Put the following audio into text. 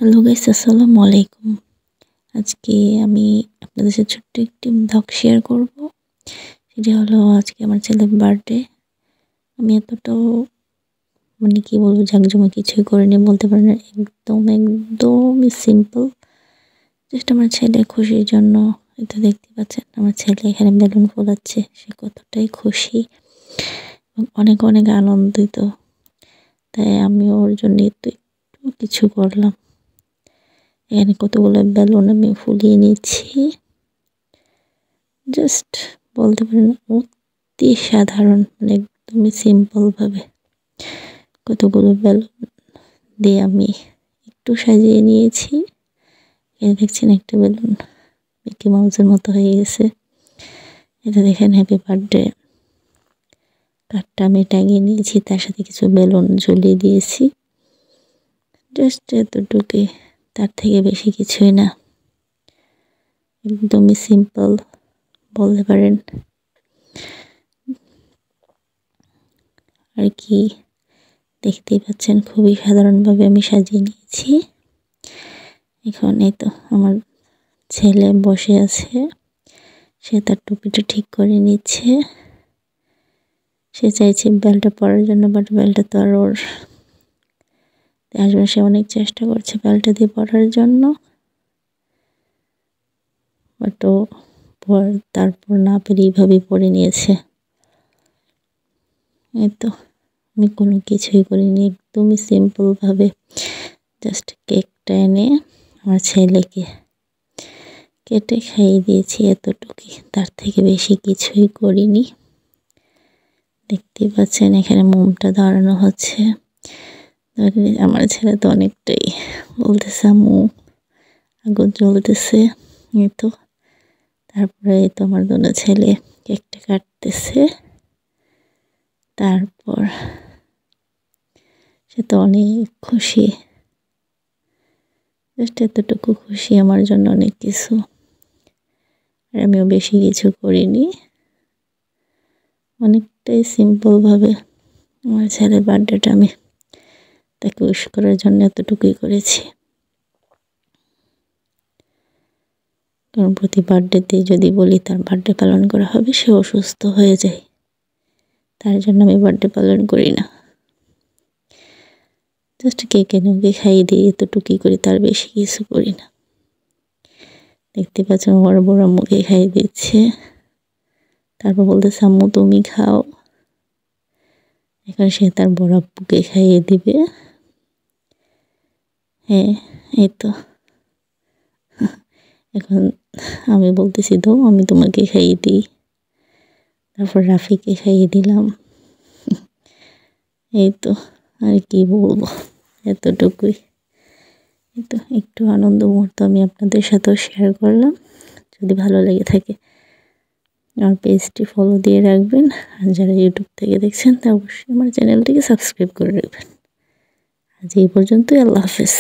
Hello guys, আসসালামু আলাইকুম। আজকে আমি আপনাদের সাথে ছোট্ট একটি ব্লগ শেয়ার করব। সেটা হলো আজকে আমার ছেলের বার্থডে। আমি এতটাও কি বলবো, জাঁকজমক কিছুই করিনি বলতে পারেন। একদমই সিম্পল। জাস্ট আমার ছেলের খুশির জন্য। এটা দেখতে পাচ্ছেন আমার ছেলে এখানে বেলুন ফোলাচ্ছে, সে কতটাই খুশি এবং অনেক অনেক আনন্দিত। তাই আমি ওর জন্য একটু কিছু করলাম। এখানে কতগুলো বেলুন আমি ফুলিয়ে নিচ্ছি। জাস্ট বলতে পারেন অতি সাধারণ, একদমই সিম্পল ভাবে কতগুলো বেলুন দিয়ে আমি একটু সাজিয়ে নিয়েছি। এখানে দেখছেন একটা বেলুন মিকি মাউসের মতো হয়ে গেছে। এটা দেখেন হ্যাপি বার্থডে কার্ডটা আমি টাঙিয়ে নিয়েছি, তার সাথে কিছু বেলুন ঝুলিয়ে দিয়েছি। জাস্ট এতটুকুই, তার থেকে বেশি কিছুই না। একদমই সিম্পল বলতে পারেন। আর কি দেখতেই পাচ্ছেন, খুবই সাধারণভাবে আমি সাজিয়ে নিয়েছি। এখন এই তো আমার ছেলে বসে আছে, সে তার টুপিটা ঠিক করে নিচ্ছে। সে চাইছে বেলটা পরার জন্য, বাট বেলটা তো আর ওর আসবে। সে অনেক চেষ্টা করছে বেলটা দিয়ে পরার জন্য, বাট ও তারপর না পেরে এইভাবেই পরে নিয়েছে। এই তো আমি কোনো কিছুই করিনি, একদমই সিম্পল ভাবে জাস্ট কেকটা এনে আমার ছেলেকে কেটে খাইয়ে দিয়েছি, এতটুকুই, তার থেকে বেশি কিছুই করিনি। দেখতেই পাচ্ছেন এখানে মোমটা ধরানো হচ্ছে। আমার ছেলে তো অনেকটাই বলতেছে আম্মু আগুন জ্বলতেছে। এই তো তারপরে এই তো আমার দুনো ছেলে কেকটা কাটতেছে। তারপর সে তো অনেক খুশি, জাস্ট এতটুকু খুশি আমার জন্য অনেক কিছু। আর আমিও বেশি কিছু করিনি, অনেকটাই সিম্পল ভাবে আমার ছেলের বার্থডেটা আমি তাকে উইশ করার জন্য এতটুকুই করেছি। কারণ প্রতি বার্থডেতে যদি বলি তার বার্থডে পালন করা হবে, সে অসুস্থ হয়ে যায়। তার জন্য আমি বার্থডে পালন করি না। জাস্ট কেক এনে ওকে খাইয়ে দিই, এতটুকুই করি, তার বেশি কিছু করি না। দেখতে পাচ্ছেন বড় বড় মুখে খাইয়ে দিচ্ছে। তারপর বলতেছে আম্মু তুমি খাও। এখন সে তার বড় আব্বুকে খাইয়ে দিবে। হ্যাঁ, এই তো এখন আমি বলতেছি তো আমি তোমাকে খাইয়ে দিই। তারপর রাফিকে খাইয়ে দিলাম। এই তো আর কি বলবো, এতটুকুই। এই তো একটু আনন্দ মুহূর্ত আমি আপনাদের সাথেও শেয়ার করলাম। যদি ভালো লেগে থাকে আমার পেজটি ফলো দিয়ে রাখবেন। আর যারা ইউটিউব থেকে দেখছেন তা অবশ্যই আমার চ্যানেলটিকে সাবস্ক্রাইব করে রাখবেন। আজ এই পর্যন্তই, আল্লাহ হাফেজ।